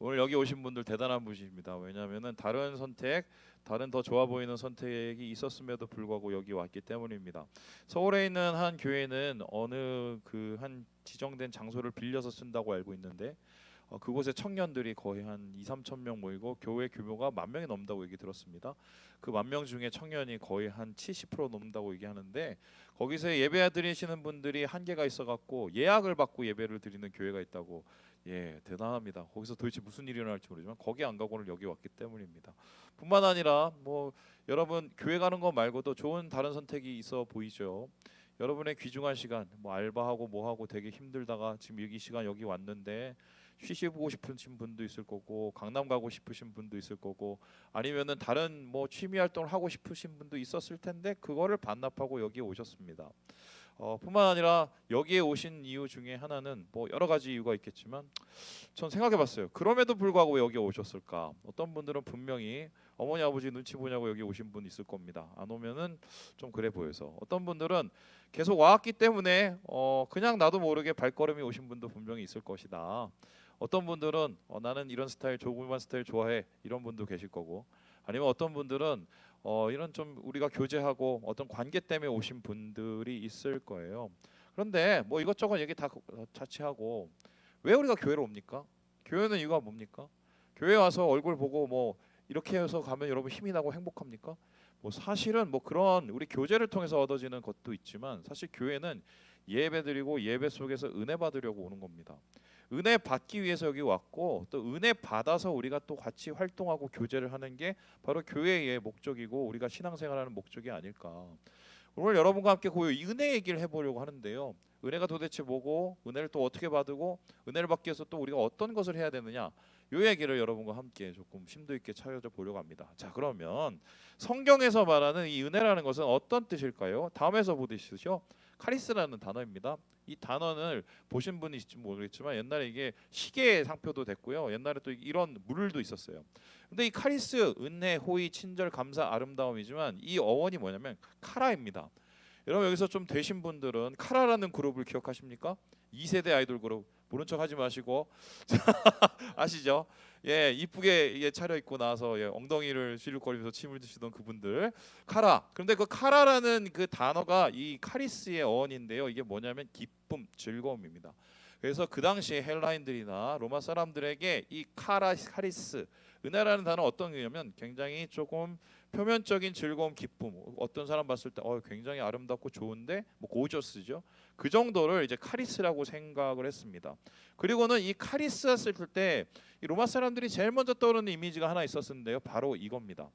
오늘 여기 오신 분들 대단한 분이십니다. 왜냐하면은 다른 선택, 다른 더 좋아 보이는 선택이 있었음에도 불구하고 여기 왔기 때문입니다. 서울에 있는 한 교회는 어느 그 한 지정된 장소를 빌려서 쓴다고 알고 있는데 그곳에 청년들이 거의 한 2, 3천 명 모이고 교회 규모가 10,000명이 넘는다고 얘기 들었습니다. 그 10,000명 중에 청년이 거의 한 70% 넘는다고 얘기하는데 거기서 예배 드리시는 분들이 한계가 있어갖고 예약을 받고 예배를 드리는 교회가 있다고. 예, 대단합니다. 거기서 도대체 무슨 일이 일어날지 모르지만 거기 안 가고는 여기 왔기 때문입니다. 뿐만 아니라 뭐 여러분 교회 가는 거 말고도 좋은 다른 선택이 있어 보이죠. 여러분의 귀중한 시간, 뭐 알바하고 뭐하고 되게 힘들다가 지금 여기 시간 여기 왔는데 쉬시고 싶으신 분도 있을 거고 강남 가고 싶으신 분도 있을 거고 아니면은 다른 뭐 취미 활동을 하고 싶으신 분도 있었을 텐데 그거를 반납하고 여기 오셨습니다. 뿐만 아니라 여기에 오신 이유 중에 하나는 뭐 여러 가지 이유가 있겠지만 전 생각해봤어요. 그럼에도 불구하고 왜 여기 오셨을까? 어떤 분들은 분명히 어머니 아버지 눈치 보냐고 여기 오신 분 있을 겁니다. 안 오면은 좀 그래 보여서. 어떤 분들은 계속 와왔기 때문에 그냥 나도 모르게 발걸음이 오신 분도 분명히 있을 것이다. 어떤 분들은 나는 이런 스타일 조그만 스타일 좋아해 이런 분도 계실 거고 아니면 어떤 분들은 이런 좀 우리가 교제하고 어떤 관계 때문에 오신 분들이 있을 거예요. 그런데 뭐 이것저것 얘기 다 자체하고 왜 우리가 교회로 옵니까? 교회는 이유가 뭡니까? 교회 와서 얼굴 보고 뭐 이렇게 해서 가면 여러분 힘이 나고 행복합니까? 뭐 사실은 뭐 그런 우리 교제를 통해서 얻어지는 것도 있지만 사실 교회는 예배 드리고 예배 속에서 은혜 받으려고 오는 겁니다. 은혜 받기 위해서 여기 왔고 또 은혜 받아서 우리가 또 같이 활동하고 교제를 하는 게 바로 교회의 목적이고 우리가 신앙생활하는 목적이 아닐까. 오늘 여러분과 함께 그 은혜 얘기를 해보려고 하는데요. 은혜가 도대체 뭐고 은혜를 또 어떻게 받고 은혜를 받기 위해서 또 우리가 어떤 것을 해야 되느냐 이 얘기를 여러분과 함께 조금 심도 있게 찾아줘 보려고 합니다. 자, 그러면 성경에서 말하는 이 은혜라는 것은 어떤 뜻일까요? 다음에서 보듯이요. 카리스라는 단어입니다. 이 단어를 보신 분이 있을지 모르겠지만 옛날에 이게 시계의 상표도 됐고요. 옛날에 또 이런 물도 있었어요. 근데 이 카리스, 은혜, 호의, 친절, 감사, 아름다움이지만 이 어원이 뭐냐면 카라입니다. 여러분 여기서 좀 되신 분들은 카라라는 그룹을 기억하십니까? 2세대 아이돌 그룹 모른 척 하지 마시고 아시죠? 예, 이쁘게 예, 차려입고 나서 예, 엉덩이를 실룩거리면서 침을 드시던 그분들 카라. 그런데 그 카라라는 그 단어가 이 카리스의 어원인데요. 이게 뭐냐면 기쁨, 즐거움입니다. 그래서 그 당시에 헬라인들이나 로마 사람들에게 이 카리스 은혜라는 단어 어떤 의미냐면 굉장히 조금 표면적인 즐거움, 기쁨. 어떤 사람 봤을 때 굉장히 아름답고 좋은데 뭐 고저스죠. 그 정도를 이제 카리스라고 생각을 했습니다. 그리고는 이 카리스 했을 때 이 로마 사람들이 제일 먼저 떠오르는 이미지가 하나 있었는데요. 바로 이겁니다.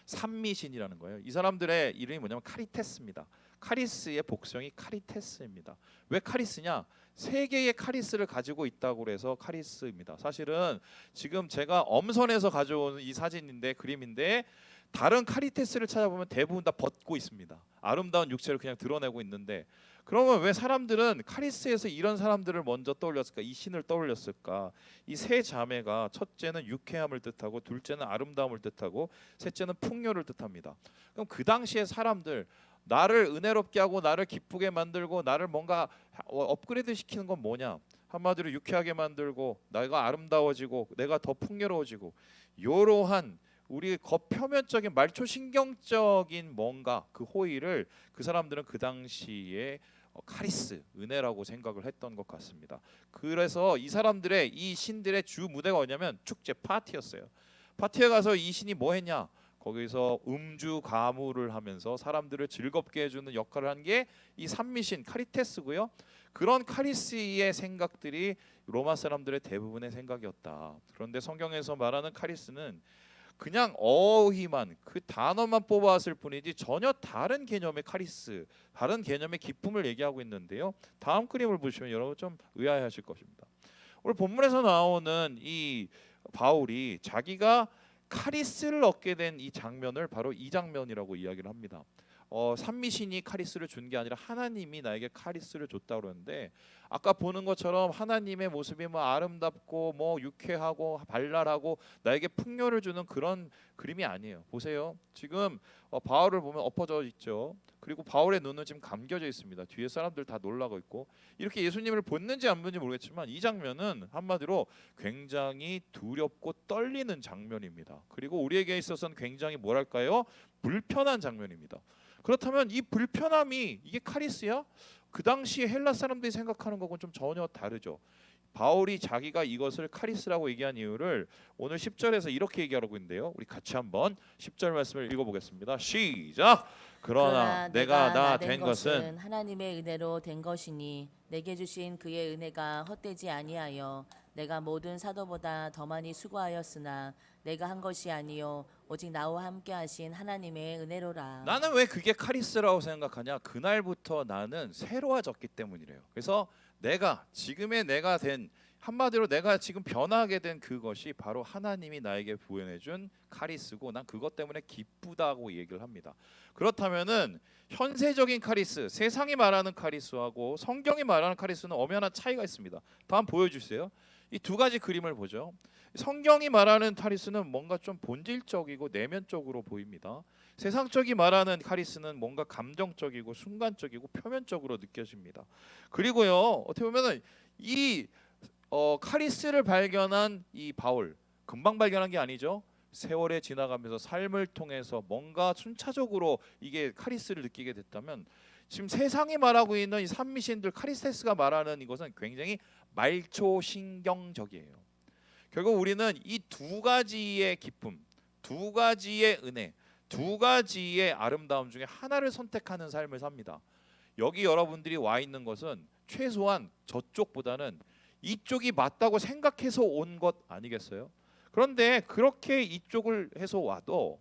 산미신이라는 거예요. 이 사람들의 이름이 뭐냐면 카리테스입니다. 카리스의 복성이 카리테스입니다. 왜 카리스냐? 세 개의 카리스를 가지고 있다고 그래서 카리스입니다. 사실은 지금 제가 엄선해서 가져온 이 사진인데 그림인데 다른 카리테스를 찾아보면 대부분 다 벗고 있습니다. 아름다운 육체를 그냥 드러내고 있는데 그러면 왜 사람들은 카리스에서 이런 사람들을 먼저 떠올렸을까? 이 신을 떠올렸을까? 이 세 자매가 첫째는 유쾌함을 뜻하고 둘째는 아름다움을 뜻하고 셋째는 풍요를 뜻합니다. 그럼 그 당시에 사람들 나를 은혜롭게 하고 나를 기쁘게 만들고 나를 뭔가 업그레이드 시키는 건 뭐냐? 한마디로 유쾌하게 만들고 내가 아름다워지고 내가 더 풍요로워지고 이러한 우리 겉표면적인 말초신경적인 뭔가 그 호의를 그 사람들은 그 당시에 카리스 은혜라고 생각을 했던 것 같습니다. 그래서 이 사람들의 이 신들의 주 무대가 뭐냐면 축제 파티였어요. 파티에 가서 이 신이 뭐 했냐? 거기서 음주 가무를 하면서 사람들을 즐겁게 해주는 역할을 한 게 이 산미신 카리테스고요. 그런 카리스의 생각들이 로마 사람들의 대부분의 생각이었다. 그런데 성경에서 말하는 카리스는 그냥 어휘만 그 단어만 뽑아왔을 뿐이지 전혀 다른 개념의 카리스, 다른 개념의 기쁨을 얘기하고 있는데요. 다음 그림을 보시면 여러분 좀 의아해하실 것입니다. 오늘 본문에서 나오는 이 바울이 자기가 카리스를 얻게 된 이 장면을 바로 이 장면이라고 이야기를 합니다. 산미신이 카리스를 준 게 아니라 하나님이 나에게 카리스를 줬다 그러는데, 아까 보는 것처럼 하나님의 모습이 뭐 아름답고 뭐 유쾌하고 발랄하고 나에게 풍요를 주는 그런 그림이 아니에요. 보세요. 지금 바울을 보면 엎어져 있죠. 그리고 바울의 눈은 지금 감겨져 있습니다. 뒤에 사람들 다 놀라고 있고, 이렇게 예수님을 봤는지 안 봤는지 모르겠지만 이 장면은 한마디로 굉장히 두렵고 떨리는 장면입니다. 그리고 우리에게 있어서는 굉장히 뭐랄까요? 불편한 장면입니다. 그렇다면 이 불편함이 이게 카리스야? 그 당시 헬라 사람들이 생각하는 것과는 좀 전혀 다르죠. 바울이 자기가 이것을 카리스라고 얘기한 이유를 오늘 10절에서 이렇게 얘기하고 있는데요. 우리 같이 한번 10절 말씀을 읽어보겠습니다. 시작. 그러나 내가 나 된 것은 하나님의 은혜로 된 것이니 내게 주신 그의 은혜가 헛되지 아니하여 내가 모든 사도보다 더 많이 수고하였으나 내가 한 것이 아니요 오직 나와 함께 하신 하나님의 은혜로라. 나는 왜 그게 카리스라고 생각하냐? 그날부터 나는 새로워졌기 때문이래요. 그래서 내가 지금의 내가 된, 한마디로 내가 지금 변하게 된 그것이 바로 하나님이 나에게 부여해준 카리스고, 난 그것 때문에 기쁘다고 얘기를 합니다. 그렇다면은 현세적인 카리스, 세상이 말하는 카리스하고 성경이 말하는 카리스는 엄연한 차이가 있습니다. 다음 보여주세요. 이 두 가지 그림을 보죠. 성경이 말하는 카리스는 뭔가 좀 본질적이고 내면적으로 보입니다. 세상적이 말하는 카리스는 뭔가 감정적이고 순간적이고 표면적으로 느껴집니다. 그리고요, 어떻게 보면은 이 카리스를 발견한 이 바울, 금방 발견한 게 아니죠. 세월에 지나가면서 삶을 통해서 뭔가 순차적으로 이게 카리스를 느끼게 됐다면, 지금 세상이 말하고 있는 이 산미신들 카리스테스가 말하는 이것은 굉장히 말초신경적이에요. 결국 우리는 이 두 가지의 기쁨, 두 가지의 은혜, 두 가지의 아름다움 중에 하나를 선택하는 삶을 삽니다. 여기 여러분들이 와 있는 것은 최소한 저쪽보다는 이쪽이 맞다고 생각해서 온 것 아니겠어요? 그런데 그렇게 이쪽을 해서 와도,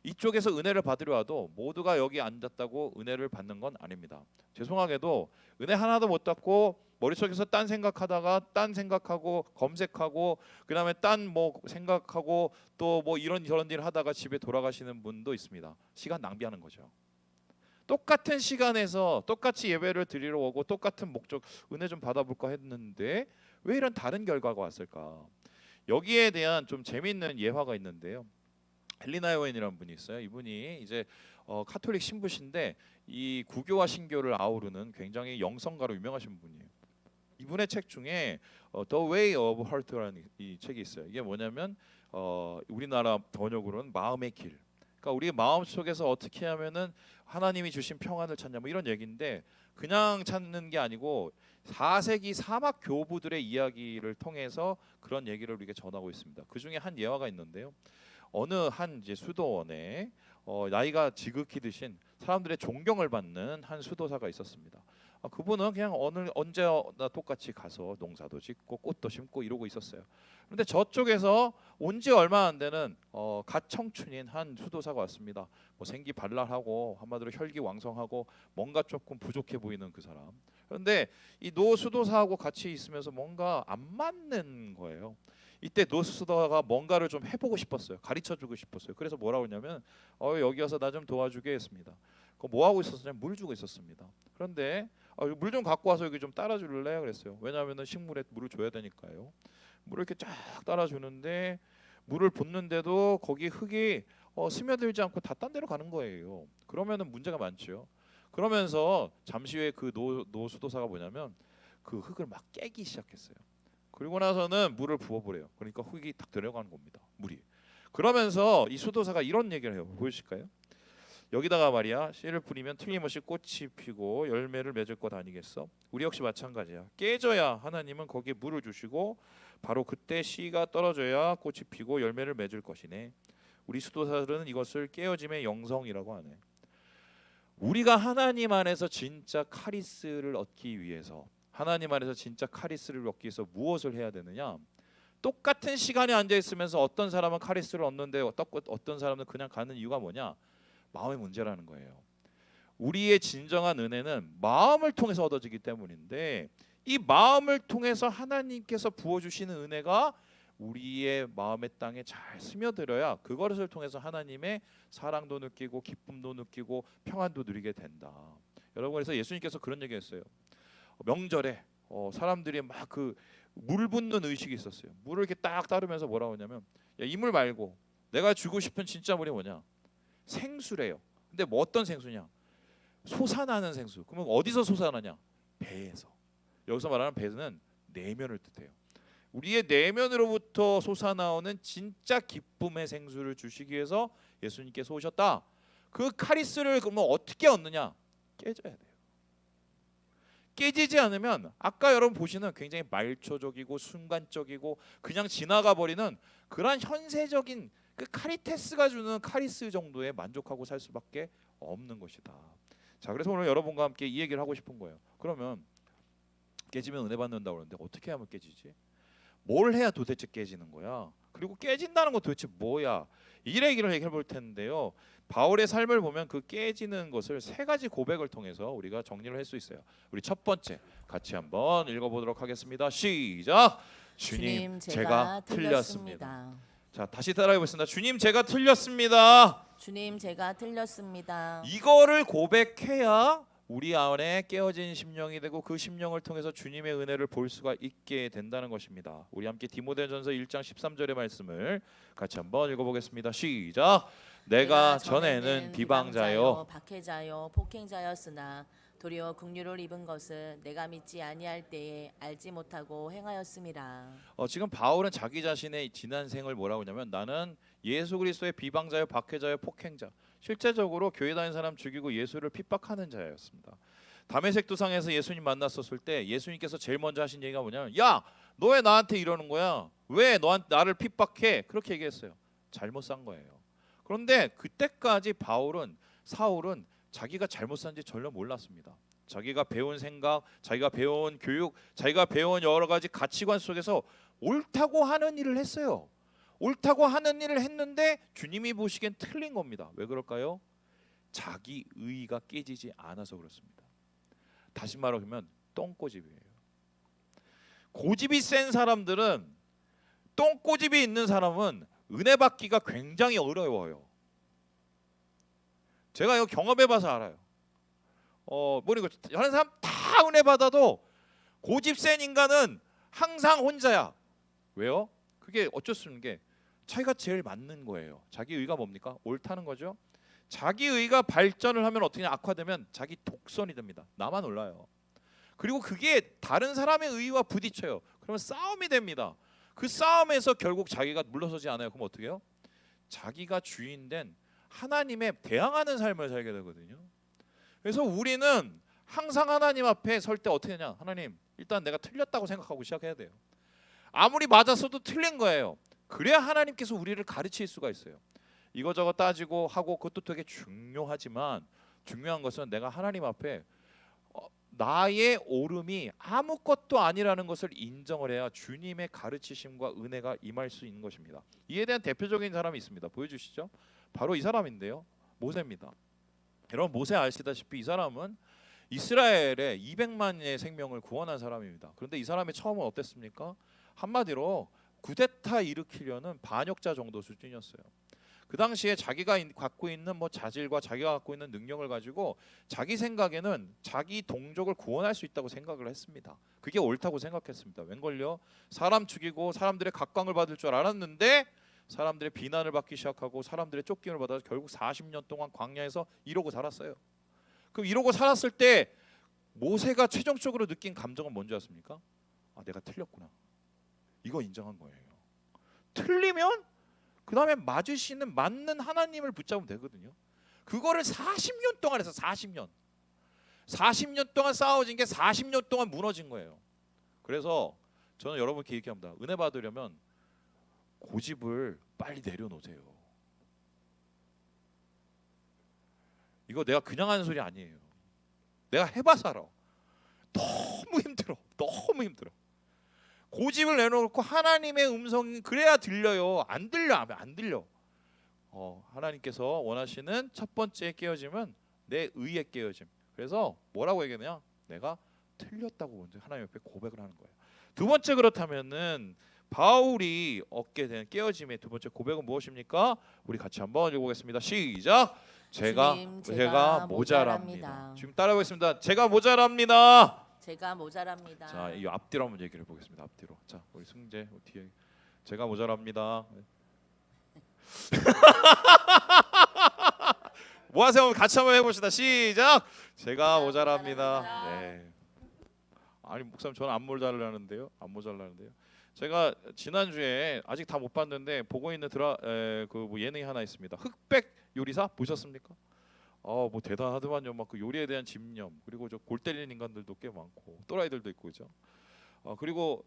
이쪽에서 은혜를 받으려 와도 모두가 여기 앉았다고 은혜를 받는 건 아닙니다. 죄송하게도 은혜 하나도 못 받고 머릿속에서 딴 생각하다가 딴 생각하고 검색하고 그다음에 딴 뭐 생각하고 또 뭐 이런 저런 일 하다가 집에 돌아가시는 분도 있습니다. 시간 낭비하는 거죠. 똑같은 시간에서 똑같이 예배를 드리러 오고 똑같은 목적, 은혜 좀 받아볼까 했는데 왜 이런 다른 결과가 왔을까? 여기에 대한 좀 재미있는 예화가 있는데요. 헬리나 요원이라는 분이 있어요. 이분이 이제 카톨릭 신부신데 이 구교와 신교를 아우르는 굉장히 영성가로 유명하신 분이에요. 이분의 책 중에 The Way of Heart라는 이 책이 있어요. 이게 뭐냐면 우리나라 번역으로는 마음의 길. 그러니까 우리 마음 속에서 어떻게 하면은 하나님이 주신 평안을 찾냐 뭐 이런 얘기인데, 그냥 찾는 게 아니고 4세기 사막 교부들의 이야기를 통해서 그런 얘기를 우리에게 전하고 있습니다. 그 중에 한 예화가 있는데요. 어느 한 이제 수도원에 나이가 지극히 드신 사람들의 존경을 받는 한 수도사가 있었습니다. 그분은 그냥 언제나 똑같이 가서 농사도 짓고 꽃도 심고 이러고 있었어요. 그런데 저쪽에서 온 지 얼마 안 되는 갓 청춘인 한 수도사가 왔습니다. 뭐 생기 발랄하고 한마디로 혈기왕성하고 뭔가 조금 부족해 보이는 그 사람. 그런데 이 노 수도사하고 같이 있으면서 뭔가 안 맞는 거예요. 이때 노 수도사가 뭔가를 좀 해보고 싶었어요. 가르쳐주고 싶었어요. 그래서 뭐라고 했냐면 여기 와서 나 좀 도와주게 했습니다. 뭐 하고 있었냐면 물 주고 있었습니다. 그런데 물 좀 갖고 와서 여기 좀 따라줄래? 그랬어요. 왜냐하면 식물에 물을 줘야 되니까요. 물을 이렇게 쫙 따라주는데 물을 붓는데도 거기 흙이 스며들지 않고 다 딴 데로 가는 거예요. 그러면은 문제가 많죠. 그러면서 잠시 후에 그 노수도사가 뭐냐면 그 흙을 막 깨기 시작했어요. 그리고 나서는 물을 부어버려요. 그러니까 흙이 딱 들어가는 겁니다. 물이. 그러면서 이 수도사가 이런 얘기를 해요. 보여주실까요? 여기다가 말이야, 씨를 뿌리면 틀림없이 꽃이 피고 열매를 맺을 것 아니겠어? 우리 역시 마찬가지야. 깨져야 하나님은 거기에 물을 주시고 바로 그때 씨가 떨어져야 꽃이 피고 열매를 맺을 것이네. 우리 수도사들은 이것을 깨어짐의 영성이라고 하네. 우리가 하나님 안에서 진짜 카리스를 얻기 위해서, 하나님 안에서 진짜 카리스를 얻기 위해서 무엇을 해야 되느냐? 똑같은 시간에 앉아 있으면서 어떤 사람은 카리스를 얻는데 어떤 사람은 그냥 가는 이유가 뭐냐? 마음의 문제라는 거예요. 우리의 진정한 은혜는 마음을 통해서 얻어지기 때문인데, 이 마음을 통해서 하나님께서 부어주시는 은혜가 우리의 마음의 땅에 잘 스며들어야 그것을 통해서 하나님의 사랑도 느끼고 기쁨도 느끼고 평안도 누리게 된다. 여러분, 그래서 예수님께서 그런 얘기했어요. 명절에 사람들이 막 그 물 붓는 의식이 있었어요. 물을 이렇게 딱 따르면서 뭐라고 하냐면, 야, 이 물 말고 내가 주고 싶은 진짜 물이 뭐냐? 생수래요. 근데 뭐 어떤 생수냐? 솟아나는 생수. 그러면 어디서 솟아나냐? 배에서. 여기서 말하는 배는 내면을 뜻해요. 우리의 내면으로부터 솟아나오는 진짜 기쁨의 생수를 주시기 위해서 예수님께서 오셨다. 그 카리스를 그러면 어떻게 얻느냐? 깨져야 돼요. 깨지지 않으면 아까 여러분 보시는 굉장히 말초적이고 순간적이고 그냥 지나가 버리는 그러한 현세적인 그 카리테스가 주는 카리스 정도에 만족하고 살 수밖에 없는 것이다. 자, 그래서 오늘 여러분과 함께 이 얘기를 하고 싶은 거예요. 그러면 깨지면 은혜 받는다고 그러는데 어떻게 하면 깨지지? 뭘 해야 도대체 깨지는 거야? 그리고 깨진다는 건 도대체 뭐야? 이 얘기를 얘기해 볼 텐데요. 바울의 삶을 보면 그 깨지는 것을 세 가지 고백을 통해서 우리가 정리를 할 수 있어요. 우리 첫 번째 같이 한번 읽어보도록 하겠습니다. 시작. 주님, 제가 틀렸습니다. 자, 다시 따라해 보겠습니다. 주님, 제가 틀렸습니다. 주님, 제가 틀렸습니다. 이거를 고백해야 우리 안에 깨어진 심령이 되고 그 심령을 통해서 주님의 은혜를 볼 수가 있게 된다는 것입니다. 우리 함께 디모데전서 1장 13절의 말씀을 같이 한번 읽어보겠습니다. 시작. 내가 전에는 비방자요 박해자요 폭행자였으나 도리어 긍휼을 입은 것은 내가 믿지 아니할 때에 알지 못하고 행하였음이라. 지금 바울은 자기 자신의 지난 생을 뭐라고 하냐면 나는 예수 그리스도의 비방자요 박해자요 폭행자, 실제적으로 교회 다니는 사람 죽이고 예수를 핍박하는 자였습니다. 다메섹 도상에서 예수님 만났었을 때 예수님께서 제일 먼저 하신 얘기가 뭐냐면, 야, 너 왜 나한테 이러는 거야? 왜 나를 핍박해? 그렇게 얘기했어요. 잘못 산 거예요. 그런데 그때까지 사울은 자기가 잘못 산지 전혀 몰랐습니다. 자기가 배운 생각, 자기가 배운 교육, 자기가 배운 여러 가지 가치관 속에서 옳다고 하는 일을 했어요. 옳다고 하는 일을 했는데 주님이 보시기엔 틀린 겁니다. 왜 그럴까요? 자기 의의가 깨지지 않아서 그렇습니다. 다시 말하면 똥꼬집이에요. 고집이 센 사람들은, 똥꼬집이 있는 사람은 은혜 받기가 굉장히 어려워요. 제가 이거 경험해봐서 알아요. 뭐니 다른 사람 다 은혜 받아도 고집 센 인간은 항상 혼자야. 왜요? 그게 어쩔 수 없는 게 자기가 제일 맞는 거예요. 자기 의가 뭡니까? 옳다는 거죠. 자기 의가 발전을 하면 어떻게 악화되면 자기 독선이 됩니다. 나만 올라요. 그리고 그게 다른 사람의 의와 부딪혀요. 그러면 싸움이 됩니다. 그 싸움에서 결국 자기가 물러서지 않아요. 그럼 어떻게 해요? 자기가 주인된 하나님에 대항하는 삶을 살게 되거든요. 그래서 우리는 항상 하나님 앞에 설 때 어떻게 하냐? 하나님, 일단 내가 틀렸다고 생각하고 시작해야 돼요. 아무리 맞았어도 틀린 거예요. 그래야 하나님께서 우리를 가르칠 수가 있어요. 이거저거 따지고 하고 그것도 되게 중요하지만 중요한 것은 내가 하나님 앞에 나의 옳음이 아무것도 아니라는 것을 인정을 해야 주님의 가르치심과 은혜가 임할 수 있는 것입니다. 이에 대한 대표적인 사람이 있습니다. 보여주시죠. 바로 이 사람인데요. 모세입니다. 여러분, 모세 아시다시피 이 사람은 이스라엘의 200만의 생명을 구원한 사람입니다. 그런데 이 사람의 처음은 어땠습니까? 한마디로 쿠데타 일으키려는 반역자 정도 수준이었어요. 그 당시에 자기가 갖고 있는 자질과 자기가 갖고 있는 능력을 가지고 자기 생각에는 자기 동족을 구원할 수 있다고 생각을 했습니다. 그게 옳다고 생각했습니다. 웬걸요? 사람 죽이고 사람들의 각광을 받을 줄 알았는데 사람들의 비난을 받기 시작하고 사람들의 쫓김을 받아서 결국 40년 동안 광야에서 이러고 살았어요. 그럼 이러고 살았을 때 모세가 최종적으로 느낀 감정은 뭔지 아십니까? 아, 내가 틀렸구나. 이거 인정한 거예요. 틀리면 그 다음에 맞으시는 맞는 하나님을 붙잡으면 되거든요. 그거를 40년 동안 해서 40년 동안 싸워진 게 40년 동안 무너진 거예요. 그래서 저는 여러분께 얘기합니다. 은혜 받으려면 고집을 빨리 내려놓으세요. 이거 내가 그냥 하는 소리 아니에요. 내가 해봐서 알아. 너무 힘들어. 고집을 내놓고 하나님의 음성이 그래야 들려요. 안 들려. 하나님께서 원하시는 첫 번째 깨어짐은 내 의의 깨어짐. 그래서 뭐라고 얘기하냐? 내가 틀렸다고 먼저 하나님 옆에 고백을 하는 거예요. 두 번째, 그렇다면은 바울이 얻게 된 깨어짐의 두 번째 고백은 무엇입니까? 우리 같이 한번 읽어보겠습니다. 시작. 주님, 제가 제가 모자랍니다. 모자랍니다. 지금 따라하겠습니다. 제가 모자랍니다. 제가 모자랍니다. 자, 이 앞뒤로 한번 얘기를 해보겠습니다. 앞뒤로. 자, 우리 승재 뒤에 제가 모자랍니다. 뭐 하세요? 같이 한번 해봅시다. 시작. 제가 모자랍니다. 네. 아니 목사님 저는 안 모자라는데요. 안 모자라는데요. 제가 지난주에 아직 다 못 봤는데 보고 있는 그 예능이 하나 있습니다. 흑백 요리사 보셨습니까? 뭐 대단하더만요. 막 그 요리에 대한 집념 그리고 저 골 때리는 인간들도 꽤 많고 또라이들도 있고 그죠. 그리고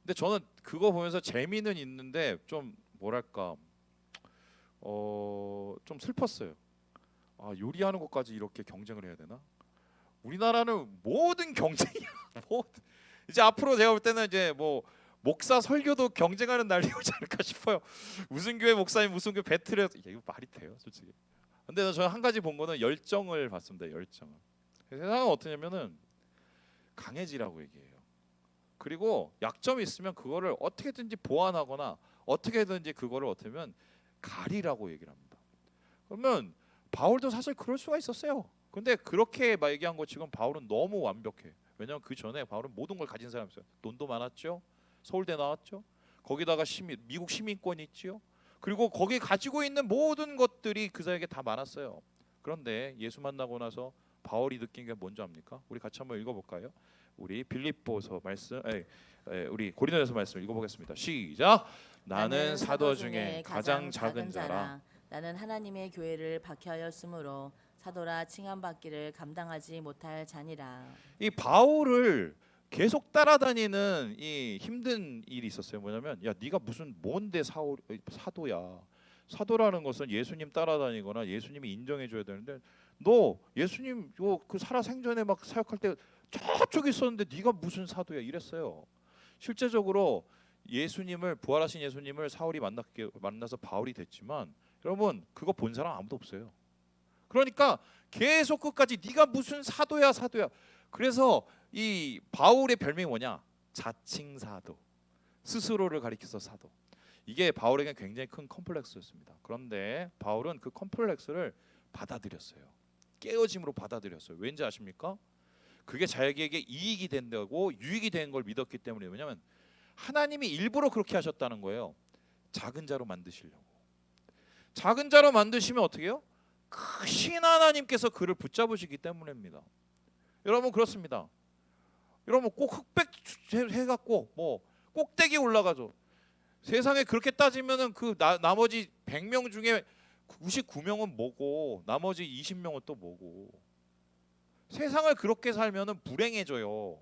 근데 저는 그거 보면서 재미는 있는데 좀 뭐랄까 좀 슬펐어요. 요리하는 것까지 이렇게 경쟁을 해야 되나? 우리나라는 모든 경쟁이야. 이제 앞으로 제가 볼 때는 이제 뭐 목사 설교도 경쟁하는 날이 오지 않을까 싶어요. 무슨 교회 목사님 무슨 교회 배틀에 이거 말이 돼요, 솔직히. 근데 저는 한 가지 본 거는 열정을 봤습니다. 열정을. 세상은 어떠냐면은 강해지라고 얘기해요. 그리고 약점이 있으면 그거를 어떻게든지 보완하거나 어떻게든지 그거를 어떻게면 가리라고 얘기를 합니다. 그러면 바울도 사실 그럴 수가 있었어요. 근데 그렇게 막 얘기한 것 지금 바울은 너무 완벽해. 왜냐하면 그 전에 바울은 모든 걸 가진 사람이었어요. 돈도 많았죠. 서울대 나왔죠. 거기다가 미국 시민권이 있지요. 그리고 거기 가지고 있는 모든 것들이 그 사람에게 다 많았어요. 그런데 예수 만나고 나서 바울이 느낀 게 뭔지 압니까? 우리 같이 한번 읽어볼까요? 우리 빌립보서 말씀, 우리 고린도전서 말씀 읽어보겠습니다. 시작. 나는 사도 중에 가장 작은 자라. 나는 하나님의 교회를 박해하였으므로 사도라 칭함받기를 감당하지 못할 자니라. 이 바울을 계속 따라다니는 이 힘든 일이 있었어요. 뭐냐면 야 네가 무슨 뭔데 사도야. 사도라는 것은 예수님 따라다니거나 예수님이 인정해줘야 되는데 너 예수님 그 살아생전에 막 사역할 때 저쪽에 있었는데 네가 무슨 사도야 이랬어요. 실제적으로 예수님을 부활하신 예수님을 사울이 만나서 바울이 됐지만 여러분 그거 본 사람 아무도 없어요. 그러니까 계속 끝까지 네가 무슨 사도야 사도야. 그래서 이 바울의 별명이 뭐냐? 자칭 사도. 스스로를 가리켜서 사도. 이게 바울에게 굉장히 큰 컴플렉스였습니다. 그런데 바울은 그 컴플렉스를 받아들였어요. 깨어짐으로 받아들였어요. 왠지 아십니까? 그게 자기에게 이익이 된다고 유익이 된 걸 믿었기 때문에. 왜냐하면 하나님이 일부러 그렇게 하셨다는 거예요. 작은 자로 만드시려고. 작은 자로 만드시면 어떻게 해요? 크신 하나님께서 그를 붙잡으시기 때문입니다. 여러분 그렇습니다. 여러분 꼭 흑백 해갖고 뭐 꼭대기 올라가죠. 세상에 그렇게 따지면은 그 나머지 100명 중에 99명은 뭐고 나머지 20명은 또 뭐고. 세상을 그렇게 살면은 불행해져요.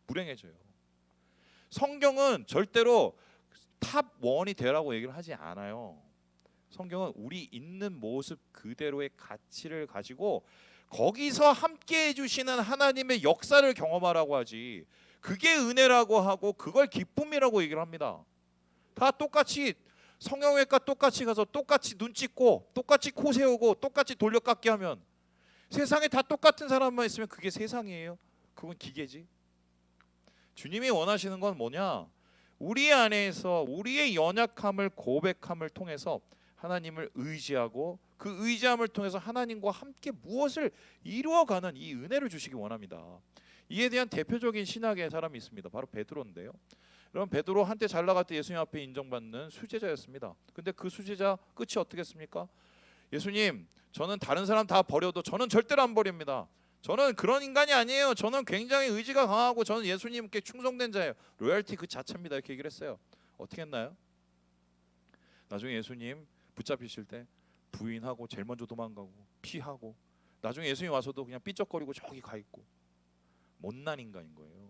불행해져요. 성경은 절대로 탑 원이 되라고 얘기를 하지 않아요. 성경은 우리 있는 모습 그대로의 가치를 가지고 거기서 함께 해주시는 하나님의 역사를 경험하라고 하지. 그게 은혜라고 하고 그걸 기쁨이라고 얘기를 합니다. 다 똑같이 성형외과 똑같이 가서 똑같이 눈 찍고 똑같이 코 세우고 똑같이 돌려깎기 하면 세상에 다 똑같은 사람만 있으면 그게 세상이에요? 그건 기계지. 주님이 원하시는 건 뭐냐? 우리 안에서 우리의 연약함을 고백함을 통해서 하나님을 의지하고 그 의지함을 통해서 하나님과 함께 무엇을 이루어가는 이 은혜를 주시기 원합니다. 이에 대한 대표적인 신학의 사람이 있습니다. 바로 베드로인데요. 여러분 베드로 한때 잘 나갈 때 예수님 앞에 인정받는 수제자였습니다. 근데 그 수제자 끝이 어떻겠습니까? 예수님, 저는 다른 사람 다 버려도 저는 절대로 안 버립니다. 저는 그런 인간이 아니에요. 저는 굉장히 의지가 강하고 저는 예수님께 충성된 자예요. 로열티 그 자체입니다. 이렇게 얘기를 했어요. 어떻게 했나요? 나중에 예수님 붙잡히실 때 부인하고 제일 먼저 도망가고 피하고 나중에 예수님 와서도 그냥 삐쩍거리고 저기 가 있고 못난 인간인 거예요.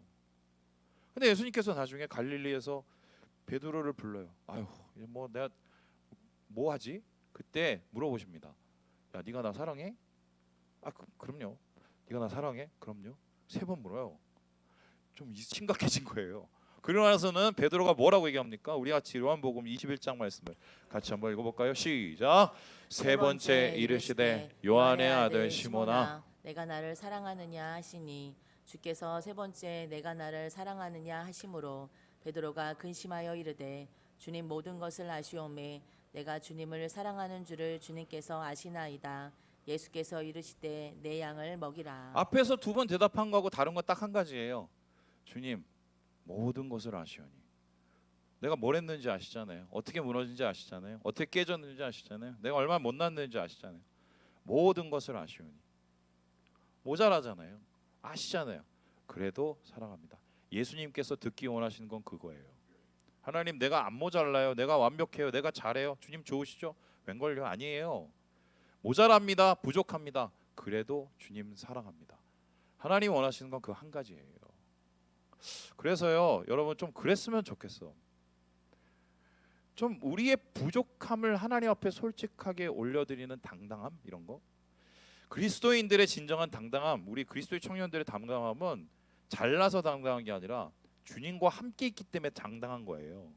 근데 예수님께서 나중에 갈릴리에서 베드로를 불러요. 아유, 뭐 내가 뭐 하지? 그때 물어보십니다. 야, 네가 나 사랑해? 그럼요. 네가 나 사랑해? 그럼요. 3번 물어요. 좀 심각해진 거예요. 그러고 나서는 베드로가 뭐라고 얘기합니까? 우리 같이 요한복음 21장 말씀을 같이 한번 읽어볼까요? 시작. 세 번째 이르시되 요한의 아들 시몬아 내가 나를 사랑하느냐 하시니 주께서 세 번째 내가 나를 사랑하느냐 하심으로 베드로가 근심하여 이르되 주님 모든 것을 아시오매 내가 주님을 사랑하는 줄을 주님께서 아시나이다. 예수께서 이르시되 내 양을 먹이라. 앞에서 두 번 대답한 거하고 다른 건 딱 한 가지예요. 주님 모든 것을 아시오니. 내가 뭘 했는지 아시잖아요. 어떻게 무너진지 아시잖아요. 어떻게 깨졌는지 아시잖아요. 내가 얼마나 못났는지 아시잖아요. 모든 것을 아시오니. 모자라잖아요. 아시잖아요. 그래도 사랑합니다. 예수님께서 듣기 원하시는 건 그거예요. 하나님 내가 안 모자라요. 내가 완벽해요. 내가 잘해요. 주님 좋으시죠? 웬걸요? 아니에요. 모자랍니다. 부족합니다. 그래도 주님 사랑합니다. 하나님 원하시는 건 그 한 가지예요. 그래서요, 여러분 좀 그랬으면 좋겠어. 좀 우리의 부족함을 하나님 앞에 솔직하게 올려드리는 당당함 이런 거. 그리스도인들의 진정한 당당함, 우리 그리스도의 청년들의 당당함은 잘나서 당당한 게 아니라 주님과 함께 있기 때문에 당당한 거예요.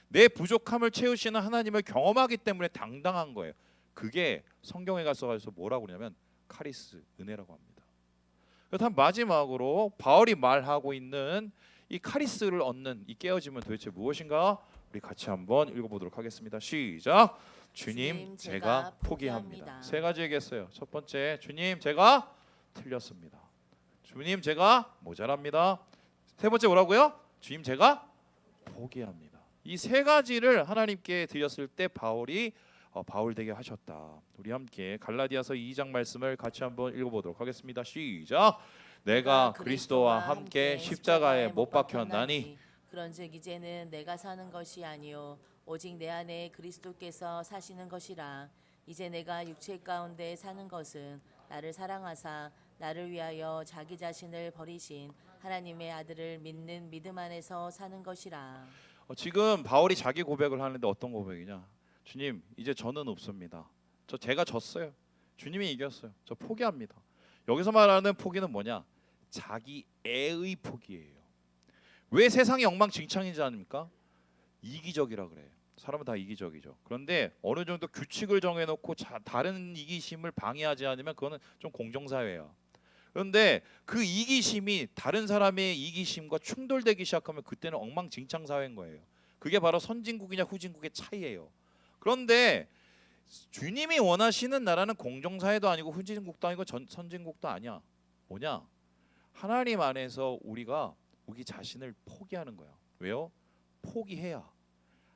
내 부족함을 채우시는 하나님을 경험하기 때문에 당당한 거예요. 그게 성경에 가서 뭐라고 그러냐면 카리스, 은혜라고 합니다. 그렇다면 마지막으로 바울이 말하고 있는 이 카리스를 얻는 이 깨어짐은 도대체 무엇인가? 우리 같이 한번 읽어보도록 하겠습니다. 시작. 주님 제가 포기합니다. 세 가지 얘기했어요. 첫 번째, 주님 제가 틀렸습니다. 주님 제가 모자랍니다. 세 번째 뭐라고요? 주님 제가 포기합니다. 이 세 가지를 하나님께 드렸을 때 바울이 바울 되게 하셨다. 우리 함께 갈라디아서 2장 말씀을 같이 한번 읽어보도록 하겠습니다. 시작. 내가 그리스도와 함께 십자가에 못 박혔나니 그런즉 이제는 내가 사는 것이 아니요 오직 내 안에 그리스도께서 사시는 것이라. 이제 내가 육체 가운데 사는 것은 나를 사랑하사 나를 위하여 자기 자신을 버리신 하나님의 아들을 믿는 믿음 안에서 사는 것이라. 지금 바울이 자기 고백을 하는데 어떤 고백이냐? 주님 이제 저는 없습니다. 제가 졌어요. 주님이 이겼어요. 저 포기합니다. 여기서 말하는 포기는 뭐냐? 자기 애의 포기예요. 왜 세상이 엉망진창인지 아닙니까? 이기적이라 그래요. 사람은 다 이기적이죠. 그런데 어느 정도 규칙을 정해놓고 다른 이기심을 방해하지 않으면 그거는 좀 공정사회야. 그런데 그 이기심이 다른 사람의 이기심과 충돌되기 시작하면 그때는 엉망진창 사회인 거예요. 그게 바로 선진국이냐 후진국의 차이예요. 그런데 주님이 원하시는 나라는 공정사회도 아니고 후진국도 아니고 선진국도 아니야. 뭐냐? 하나님 안에서 우리가 우리 자신을 포기하는 거야. 왜요? 포기해야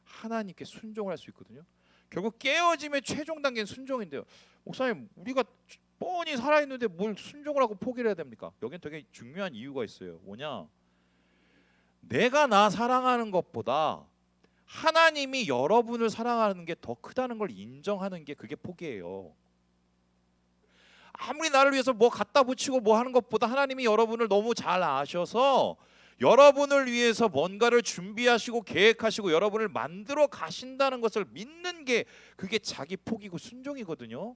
하나님께 순종을 할 수 있거든요. 결국 깨어짐의 최종 단계는 순종인데요. 목사님, 우리가 뻔히 살아있는데 뭘 순종을 하고 포기를 해야 됩니까? 여기는 되게 중요한 이유가 있어요. 뭐냐? 내가 나 사랑하는 것보다 하나님이 여러분을 사랑하는 게 더 크다는 걸 인정하는 게 그게 포기예요. 아무리 나를 위해서 뭐 갖다 붙이고 뭐 하는 것보다 하나님이 여러분을 너무 잘 아셔서 여러분을 위해서 뭔가를 준비하시고 계획하시고 여러분을 만들어 가신다는 것을 믿는 게 그게 자기 포기고 순종이거든요.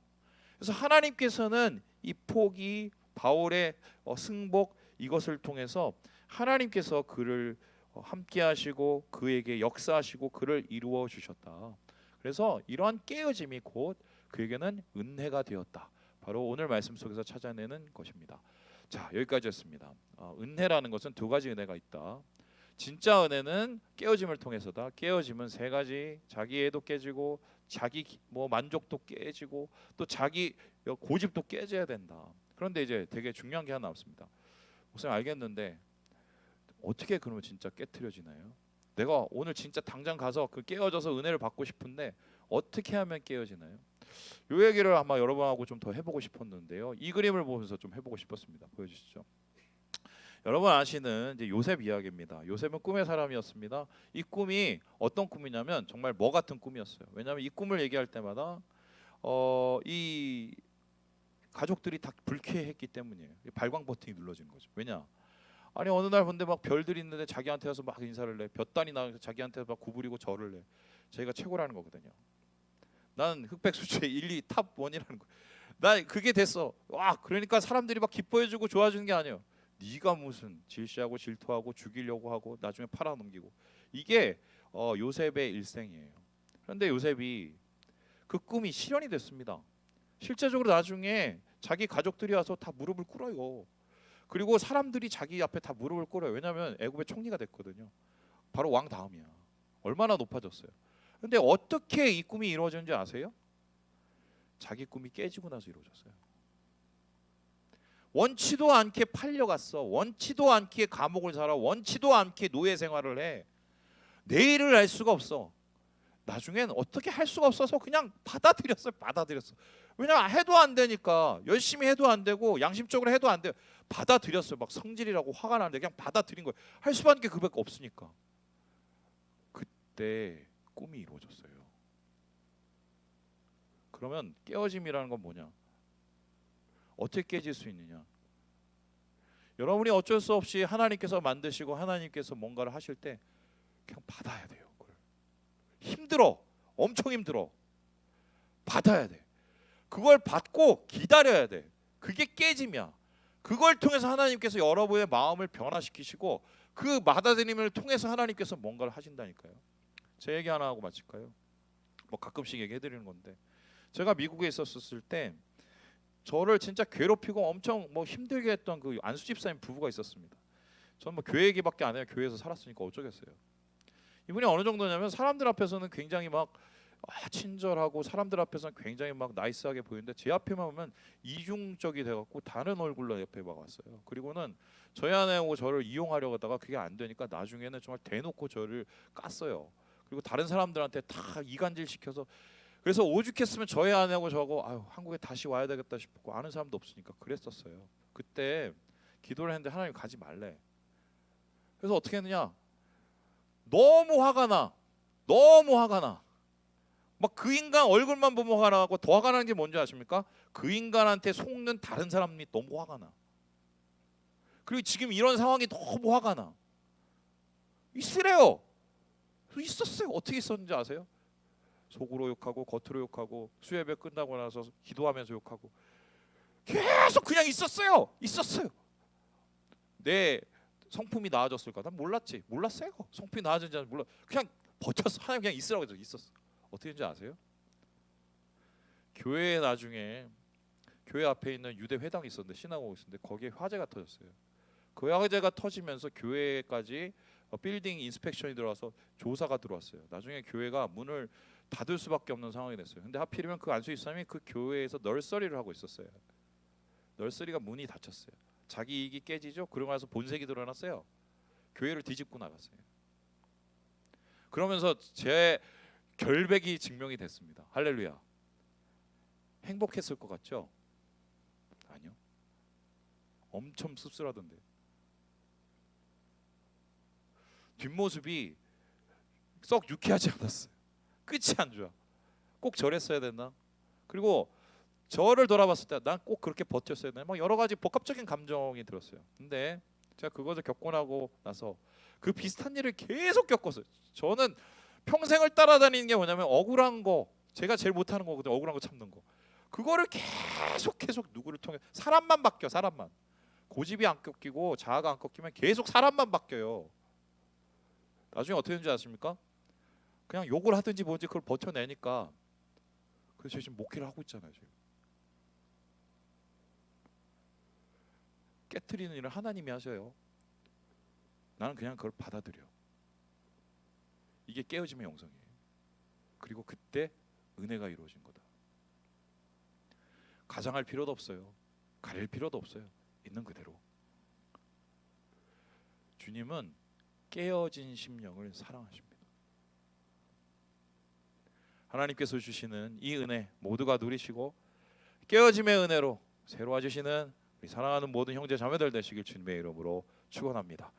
그래서 하나님께서는 이 포기, 바울의 승복 이것을 통해서 하나님께서 그를 함께 하시고 그에게 역사하시고 그를 이루어 주셨다. 그래서 이러한 깨어짐이 곧 그에게는 은혜가 되었다. 바로 오늘 말씀 속에서 찾아내는 것입니다. 자, 여기까지였습니다. 은혜라는 것은 두 가지 은혜가 있다. 진짜 은혜는 깨어짐을 통해서다. 깨어짐은 세 가지. 자기애도 깨지고 자기 만족도 깨지고 또 자기 고집도 깨져야 된다. 그런데 이제 되게 중요한 게 하나 남습니다. 목사님 알겠는데 어떻게 그러면 진짜 깨트려지나요? 내가 오늘 진짜 당장 가서 그 깨어져서 은혜를 받고 싶은데 어떻게 하면 깨어지나요? 이 얘기를 아마 여러분하고 좀 더 해보고 싶었는데요. 이 그림을 보면서 좀 해보고 싶었습니다. 보여주시죠. 여러분 아시는 이제 요셉 이야기입니다. 요셉은 꿈의 사람이었습니다. 이 꿈이 어떤 꿈이냐면 정말 뭐 같은 꿈이었어요. 왜냐하면 이 꿈을 얘기할 때마다 이 가족들이 다 불쾌했기 때문이에요. 발광 버튼이 눌러진 거죠. 왜냐? 아니 어느 날 본데 막 별들이 있는데 자기한테 와서 막 인사를 해. 볕단이 나서 자기한테 막 구부리고 절을 해. 자기가 최고라는 거거든요. 나는 흑백수주의 1, 2, 탑 1이라는 거. 나 그게 됐어. 와, 그러니까 사람들이 막 기뻐해주고 좋아주는 게 아니에요. 네가 무슨 질시하고 질투하고 죽이려고 하고 나중에 팔아넘기고. 이게 요셉의 일생이에요. 그런데 요셉이 그 꿈이 실현이 됐습니다. 실제적으로 나중에 자기 가족들이 와서 다 무릎을 꿇어요. 그리고 사람들이 자기 앞에 다 무릎을 꿇어요. 왜냐하면 애굽의 총리가 됐거든요. 바로 왕 다음이야. 얼마나 높아졌어요. 근데 어떻게 이 꿈이 이루어졌는지 아세요? 자기 꿈이 깨지고 나서 이루어졌어요. 원치도 않게 팔려갔어. 원치도 않게 감옥을 살아. 원치도 않게 노예 생활을 해. 내일을 알 수가 없어. 나중엔 어떻게 할 수가 없어서 그냥 받아들였어요. 받아들였어. 왜냐면 해도 안 되니까. 열심히 해도 안 되고 양심적으로 해도 안 돼요. 받아들였어요. 막 성질이라고 화가 나는데 그냥 받아들인 거예요. 할 수밖에 그밖에 없으니까. 그때 꿈이 이루어졌어요. 그러면 깨어짐이라는 건 뭐냐? 어떻게 깨질 수 있느냐? 여러분이 어쩔 수 없이 하나님께서 만드시고 하나님께서 뭔가를 하실 때 그냥 받아야 돼요. 그걸. 힘들어. 엄청 힘들어. 받아야 돼. 그걸 받고 기다려야 돼. 그게 깨짐이야. 그걸 통해서 하나님께서 여러분의 마음을 변화시키시고 그 받아들임을 통해서 하나님께서 뭔가를 하신다니까요. 제 얘기 하나 하고 마칠까요? 뭐 가끔씩 얘기해드리는 건데 제가 미국에 있었을 때 저를 진짜 괴롭히고 엄청 뭐 힘들게 했던 그 안수 집사님 부부가 있었습니다. 저는 뭐 교회 얘기밖에 안 해요. 교회에서 살았으니까 어쩌겠어요. 이분이 어느 정도냐면 사람들 앞에서는 굉장히 막 친절하고 사람들 앞에서는 굉장히 막 나이스하게 보이는데 제 앞에만 오면 이중적이 돼갖고 다른 얼굴로 옆에 막 왔어요. 그리고는 저희 아내하고 저를 이용하려고 하다가 그게 안 되니까 나중에는 정말 대놓고 저를 깠어요. 그리고 다른 사람들한테 다 이간질 시켜서 그래서 오죽했으면 저희 아내하고 저하고 한국에 다시 와야 되겠다 싶고 아는 사람도 없으니까 그랬었어요. 그때 기도를 했는데 하나님 가지 말래. 그래서 어떻게 했느냐? 너무 화가 나. 너무 화가 나. 막 그 인간 얼굴만 보면 화가 나고 더 화가 나는 게 뭔지 아십니까? 그 인간한테 속는 다른 사람이 너무 화가 나. 그리고 지금 이런 상황이 너무 화가 나. 있으래요. 있었어요. 어떻게 있었는지 아세요? 속으로 욕하고 겉으로 욕하고 수예배 끝나고 나서 기도하면서 욕하고 계속 그냥 있었어요. 있었어요. 내 성품이 나아졌을까? 난 몰랐지. 몰랐어요. 성품이 나아진지 몰라. 그냥 버텼어. 하나님 그냥 있으라고 해서 있었어. 어떻게 된지 아세요? 교회에 나중에 교회 앞에 있는 유대 회당이 있었는데 시나고가 있었는데 거기에 화재가 터졌어요. 그 화재가 터지면서 교회까지 빌딩 인스펙션이 들어와서 조사가 들어왔어요. 나중에 교회가 문을 닫을 수밖에 없는 상황이 됐어요. 근데 하필이면 그 안수 집사님이 그 교회에서 널서리를 하고 있었어요. 널서리가 문이 닫혔어요. 자기 이익이 깨지죠. 그러고 나서 본색이 드러났어요. 교회를 뒤집고 나갔어요. 그러면서 제 결백이 증명이 됐습니다. 할렐루야. 행복했을 것 같죠? 아니요. 엄청 씁쓸하던데. 뒷모습이 썩 유쾌하지 않았어요. 끝이 안 좋아. 꼭 저랬어야 됐나? 그리고 저를 돌아봤을 때 난 꼭 그렇게 버텼어야 되나? 막 여러 가지 복합적인 감정이 들었어요. 근데 제가 그것을 겪고 나고 나서 그 비슷한 일을 계속 겪었어요. 저는 평생을 따라다니는 게 뭐냐면 억울한 거, 제가 제일 못하는 거거든요. 억울한 거 참는 거. 그거를 계속 누구를 통해 사람만 바뀌어. 사람만. 고집이 안 꺾이고 자아가 안 꺾이면 계속 사람만 바뀌어요. 나중에 어떻게 되는지 아십니까? 그냥 욕을 하든지 뭔지 그걸 버텨내니까. 그래서 제가 지금 목회를 하고 있잖아요. 지금. 깨트리는 일을 하나님이 하셔요. 나는 그냥 그걸 받아들여. 이게 깨어짐의 영성이에요. 그리고 그때 은혜가 이루어진 거다. 가장할 필요도 없어요. 가릴 필요도 없어요. 있는 그대로. 주님은 깨어진 심령을 사랑하십니다. 하나님께서 주시는 이 은혜 모두가 누리시고 깨어짐의 은혜로 새로워 주시는 우리 사랑하는 모든 형제 자매들 되시길 주님의 이름으로 축원합니다.